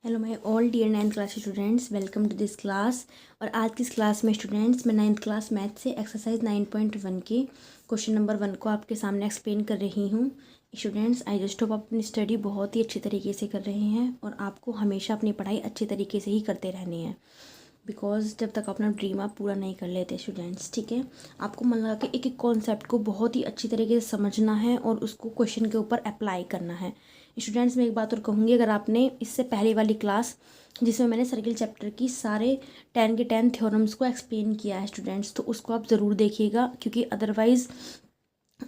Hello my all dear 9th class students, welcome to this class. और आज की इस क्लास में स्टूडेंट्स मैं 9th क्लास मैथ से एक्सरसाइज 9.1 के क्वेश्चन नंबर 1 को आपके सामने एक्सप्लेन कर रही हूँ। स्टूडेंट्स, आई जस्ट होप आप अपनी स्टडी बहुत ही अच्छी तरीके से कर रहे हैं और आपको हमेशा अपनी पढ़ाई अच्छी तरीके से ही करते रहनी है, बिकॉज जब तक अपना ड्रीम आप पूरा नहीं कर लेते स्टूडेंट्स, ठीक है, आपको मन लगा के एक एक कॉन्सेप्ट को बहुत ही अच्छी तरीके से समझना है और उसको क्वेश्चन के ऊपर अप्लाई करना है। स्टूडेंट्स, मैं एक बात और कहूँगी, अगर आपने इससे पहले वाली क्लास जिसमें मैंने सर्किल चैप्टर की सारे 10 के 10 थ्योरम्स को एक्सप्लेन किया है स्टूडेंट्स, तो उसको आप ज़रूर देखिएगा, क्योंकि अदरवाइज़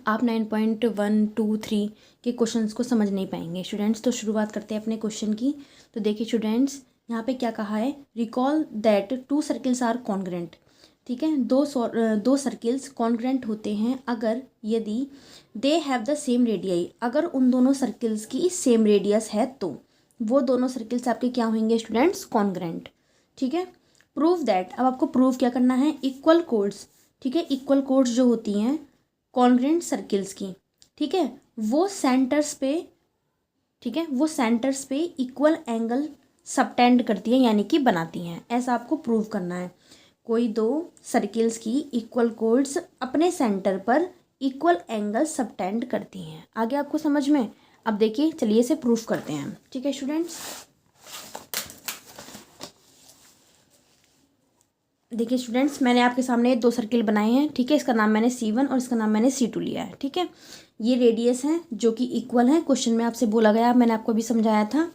आप 9.1, 2, 3 के क्वेश्चंस को समझ नहीं पाएंगे स्टूडेंट्स। तो शुरुआत करते हैं अपने क्वेश्चन की। तो देखिए स्टूडेंट्स, यहाँ पे क्या कहा है, recall that 2 circles are congruent. ठीक है, दो सर्किल्स कॉन्ग्रेंट होते हैं अगर यदि they have the same radii, अगर उन दोनों सर्किल्स की सेम रेडियस है तो वो दोनों सर्किल्स आपके क्या होंगे स्टूडेंट्स, कॉन्ग्रेंट। ठीक है, प्रूव दैट, अब आपको प्रूव क्या करना है, इक्वल कोड्स। ठीक है, इक्वल कोड्स जो होती हैं कॉन्ग्रेंट सर्किल्स की, ठीक है, वो सेंटर्स पे, ठीक है, वो सेंटर्स पे इक्वल एंगल सबटेंड करती है, यानी कि बनाती हैं। ऐसा आपको प्रूव करना है। कोई दो सर्किल्स की इक्वल कोड्स अपने सेंटर पर इक्वल एंगल सबटेंड करती हैं। आगे आपको समझ में, अब देखिए, चलिए इसे प्रूफ करते हैं। ठीक है स्टूडेंट्स, देखिए स्टूडेंट्स, मैंने आपके सामने दो सर्किल बनाए हैं। ठीक है, इसका नाम मैंने C1 और इसका नाम मैंने C2 लिया है। ठीक है, ये रेडियस हैं जो कि इक्वल हैं, क्वेश्चन में आपसे बोला गया, मैंने आपको अभी समझाया था।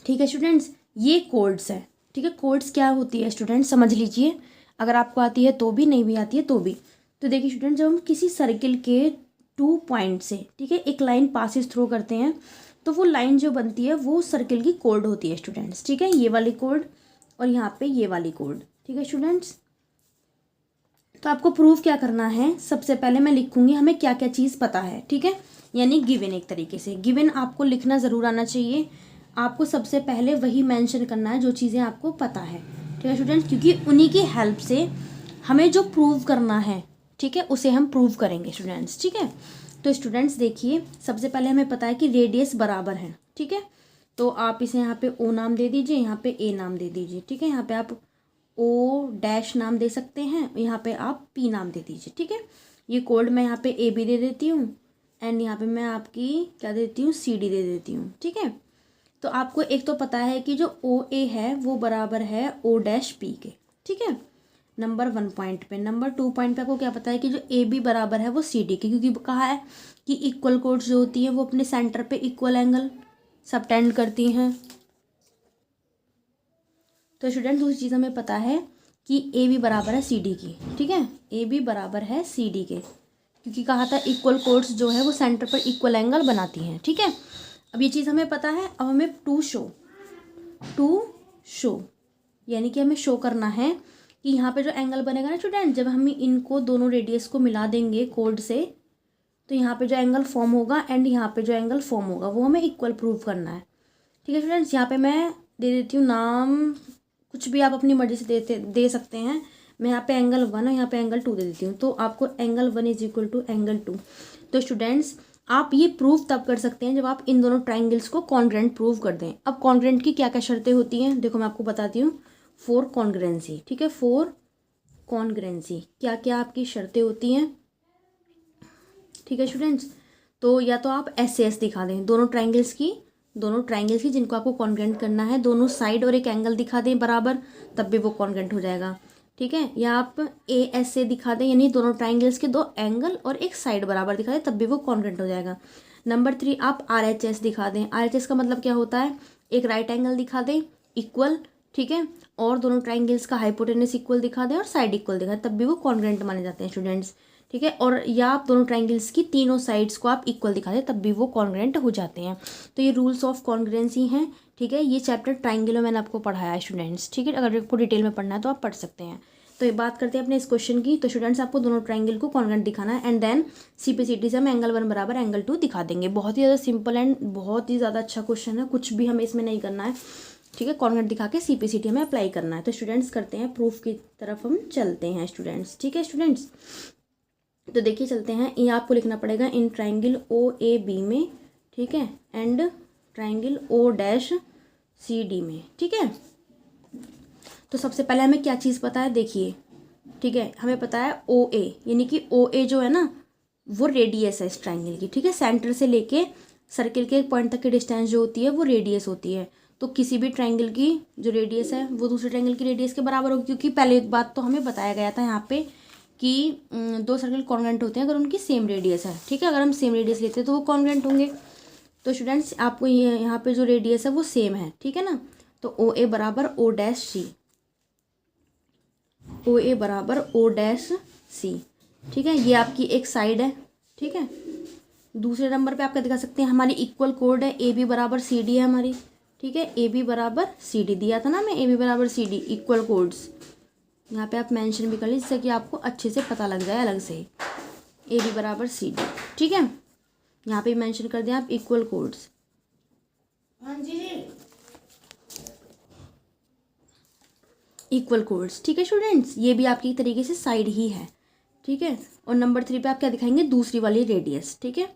ठीक है स्टूडेंट्स, ये कोड्स हैं। ठीक है, कोड्स क्या होती है स्टूडेंट्स, समझ लीजिए, अगर आपको आती है तो भी, नहीं भी आती है तो भी। तो देखिए स्टूडेंट, जब हम किसी सर्किल के 2 पॉइंट से, ठीक है, एक लाइन पासिस थ्रू करते हैं, तो वो लाइन जो बनती है वो सर्किल की कोड होती है स्टूडेंट्स। ठीक है, ये वाली कोड और यहाँ पे ये वाली कोड। ठीक है स्टूडेंट्स, तो आपको प्रूफ क्या करना है, सबसे पहले मैं लिखूंगी हमें क्या क्या चीज़ पता है। ठीक है, यानी गिवन, एक तरीके से गिवन आपको लिखना ज़रूर आना चाहिए। आपको सबसे पहले वही मेंशन करना है जो चीज़ें आपको पता है। ठीक है स्टूडेंट्स, क्योंकि उन्हीं की हेल्प से हमें जो प्रूव करना है, ठीक है, उसे हम प्रूव करेंगे स्टूडेंट्स। ठीक है, तो स्टूडेंट्स देखिए, सबसे पहले हमें पता है कि रेडियस बराबर है। ठीक है, तो आप इसे यहाँ पे O नाम दे दीजिए, यहाँ पे A नाम दे दीजिए। ठीक है, यहाँ पे आप O डैश नाम दे सकते हैं, यहाँ पे आप P नाम दे दीजिए। ठीक है, ये कोड मैं यहाँ पे A भी दे देती हूँ एंड यहाँ पे मैं आपकी क्या देती हूँ, CD दे देती हूँ। ठीक है, तो आपको एक तो पता है कि जो OA है वो बराबर है O डैश P के। ठीक है, नंबर 1 पॉइंट पे। नंबर 2 पॉइंट पे आपको क्या पता है कि जो AB बराबर है वो CD के, क्योंकि कहा है कि इक्वल कोड्स जो होती हैं वो अपने सेंटर पे इक्वल एंगल सबटेंड करती हैं। तो स्टूडेंट, दूसरी चीज़ हमें पता है कि AB बराबर है CD की। ठीक है, AB बराबर है CD के, क्योंकि कहा था इक्वल कोड्स जो है वो सेंटर पर इक्वल एंगल बनाती हैं। ठीक है, अब ये चीज़ हमें पता है। अब हमें टू शो यानी कि हमें शो करना है कि यहाँ पे जो एंगल बनेगा ना स्टूडेंट, जब हम इनको दोनों रेडियस को मिला देंगे कोड से, तो यहाँ पे जो एंगल फॉर्म होगा एंड यहाँ पे जो एंगल फॉर्म होगा वो हमें इक्वल प्रूव करना है। ठीक है स्टूडेंट्स, यहाँ पे मैं दे देती हूँ नाम, कुछ भी आप अपनी मर्जी से दे सकते हैं। मैं यहाँ पे एंगल 1 और यहाँ पे एंगल 2 दे देती हूँ, तो आपको angle 1 is equal to angle 2। तो स्टूडेंट्स, आप ये प्रूव तब कर सकते हैं जब आप इन दोनों ट्राइंगल्स को कॉन्ग्रेंट प्रूव कर दें। अब कॉन्ग्रेंट की क्या क्या शर्तें होती हैं, देखो मैं आपको बताती हूँ। फॉर कॉन्ग्रेंसी, ठीक है, फॉर कॉन्ग्रेंसी क्या क्या आपकी शर्तें होती हैं। ठीक है स्टूडेंट्स, तो या तो आप SAS दिखा दें दोनों ट्राइंगल्स की जिनको आपको कॉन्ग्रेंट करना है, दोनों साइड और एक एंगल दिखा दें बराबर, तब भी वो कॉन्ग्रेंट हो जाएगा। ठीक है, या आप ASA दिखा दें, यानी दोनों ट्राइंगल्स के दो एंगल और एक साइड बराबर दिखा दें, तब भी वो कॉन्ग्रेंट हो जाएगा। नंबर 3, आप RHS दिखा दें। RHS का मतलब क्या होता है, एक राइट एंगल दिखा दें इक्वल, ठीक है, और दोनों ट्राइंगल्स का हाइपोटेनस इक्वल दिखा दें और साइड इक्वल दिखा दें, तब भी वो कॉन्ग्रेंट माने जाते हैं स्टूडेंट्स। ठीक है, और या आप दोनों ट्राइंगल्स की तीनों साइड्स को आप इक्वल दिखा दें, तब भी वो कॉन्ग्रेंट हो जाते हैं। तो ये रूल्स ऑफ कॉन्ग्रेंसी हैं। ठीक है, ये चैप्टर ट्राइंगल में मैंने आपको पढ़ाया है स्टूडेंट्स। ठीक है, अगर आपको डिटेल में पढ़ना है तो आप पढ़ सकते हैं। तो ये बात करते हैं अपने इस क्वेश्चन की। तो स्टूडेंट्स, आपको दोनों ट्राइंगल को कॉन्ग्रेंट दिखाना है एंड देन CPCT से हम एंगल 1 बराबर एंगल 2 दिखा देंगे। बहुत ही ज़्यादा सिंपल एंड बहुत ही ज़्यादा अच्छा क्वेश्चन है, कुछ भी हमें इसमें नहीं करना है। ठीक है, कॉन्ग्रेंट दिखा के CPCT में अप्लाई करना है। तो स्टूडेंट्स, करते हैं प्रूफ की तरफ हम चलते हैं स्टूडेंट्स। ठीक है स्टूडेंट्स, तो देखिए चलते हैं। ये आपको लिखना पड़ेगा इन ट्राइंगल OAB में, ठीक है, and triangle O dash C D में, ठीक है। तो सबसे पहले हमें क्या चीज़ पता है, देखिए, ठीक है, हमें पता है ओ ए, यानी कि ओ ए जो है ना वो रेडियस है इस ट्राइंगल की, ठीक है। सेंटर से लेके सर्किल के एक पॉइंट तक की डिस्टेंस जो होती है वो रेडियस होती है। तो किसी भी ट्राइंगल की जो रेडियस है वो दूसरे ट्राइंगल की रेडियस के बराबर होगी, क्योंकि पहले एक बात तो हमें बताया गया था यहाँ पे कि दो सर्किल कॉन्ग्रुएंट होते हैं अगर उनकी सेम रेडियस है, ठीक है। अगर हम सेम रेडियस लेते हैं तो वो कॉन्ग्रुएंट होंगे। तो स्टूडेंट्स आपको ये यहाँ पे जो रेडियस है वो सेम है, ठीक है ना। तो ओ ए बराबर ओ डैश सी, ओ ए बराबर ओ डैश सी, ठीक है। ये आपकी एक साइड है, ठीक है। दूसरे नंबर पे आपका दिखा सकते हैं हमारी इक्वल कोड है, ए बी बराबर सी डी है हमारी, ठीक है। ए बी बराबर सी डी दिया था ना मैं, ए बी बराबर सी डी इक्वल कोड्स यहाँ पे आप मेंशन भी कर लीजिए जिससे कि आपको अच्छे से पता लग जाए अलग से ही। ए बी बराबर सी डी, ठीक है। यहाँ पे मेंशन कर दें आप इक्वल कोड्स। हाँ जी, इक्वल कोड्स, ठीक है स्टूडेंट्स। ये भी आपकी तरीके से साइड ही है, ठीक है। और नंबर 3 पे आप क्या दिखाएंगे, दूसरी वाली रेडियस, ठीक है।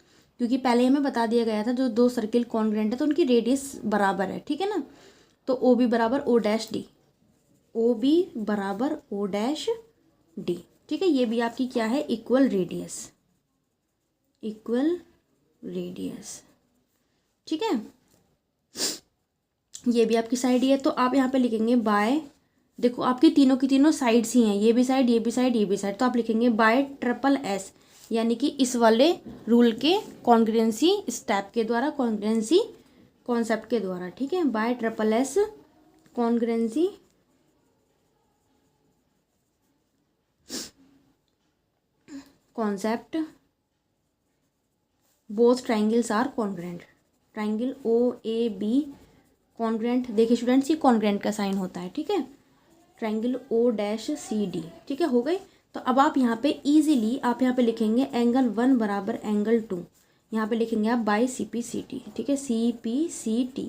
क्योंकि पहले हमें बता दिया गया था जो दो सर्किल कॉन्ग्रुएंट है तो उनकी रेडियस बराबर है, ठीक है ना। तो ओ बी बराबर O dash D, O B बराबर ओ डैश डी, ठीक है। ये भी आपकी क्या है, इक्वल रेडियस, इक्वल रेडियस, ठीक है। ये भी आपकी साइड ही है। तो आप यहाँ पे लिखेंगे बाय, देखो आपकी तीनों की तीनों साइड्स ही हैं, ये भी साइड, ये भी साइड, ये भी साइड। तो आप लिखेंगे बाय ट्रिपल एस, यानी कि इस वाले रूल के कॉन्ग्रुएंसी स्टेप के द्वारा, कॉन्ग्रुएंसी कॉन्सेप्ट के द्वारा, ठीक है। By triple S congruency concept both triangles are congruent, triangle O A B congruent, देखिए स्टूडेंट्स ये कॉन्ग्रुएंट का साइन होता है, ठीक है। Triangle O dash C D, ठीक है, हो गई। तो अब आप यहाँ पे इजीली आप यहाँ पे लिखेंगे एंगल 1 बराबर एंगल 2, यहाँ पे लिखेंगे आप by C P C T, ठीक है, C P C T.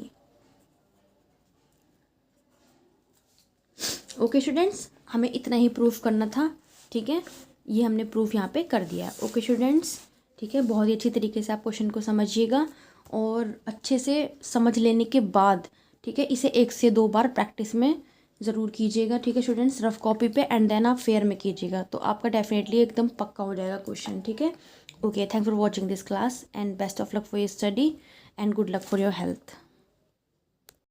Okay students, हमें इतना ही प्रूफ करना था, ठीक है। ये हमने प्रूफ यहाँ पे कर दिया है। ओके स्टूडेंट्स, ठीक है। बहुत ही अच्छी तरीके से आप क्वेश्चन को समझिएगा और अच्छे से समझ लेने के बाद, ठीक है, इसे 1 से 2 बार प्रैक्टिस में ज़रूर कीजिएगा, ठीक है स्टूडेंट्स, रफ कॉपी पे, एंड देन आप फेयर में कीजिएगा तो आपका डेफिनेटली एकदम पक्का हो जाएगा क्वेश्चन, ठीक है। Okay, thanks for watching this class and best of luck for your study and good luck for your health.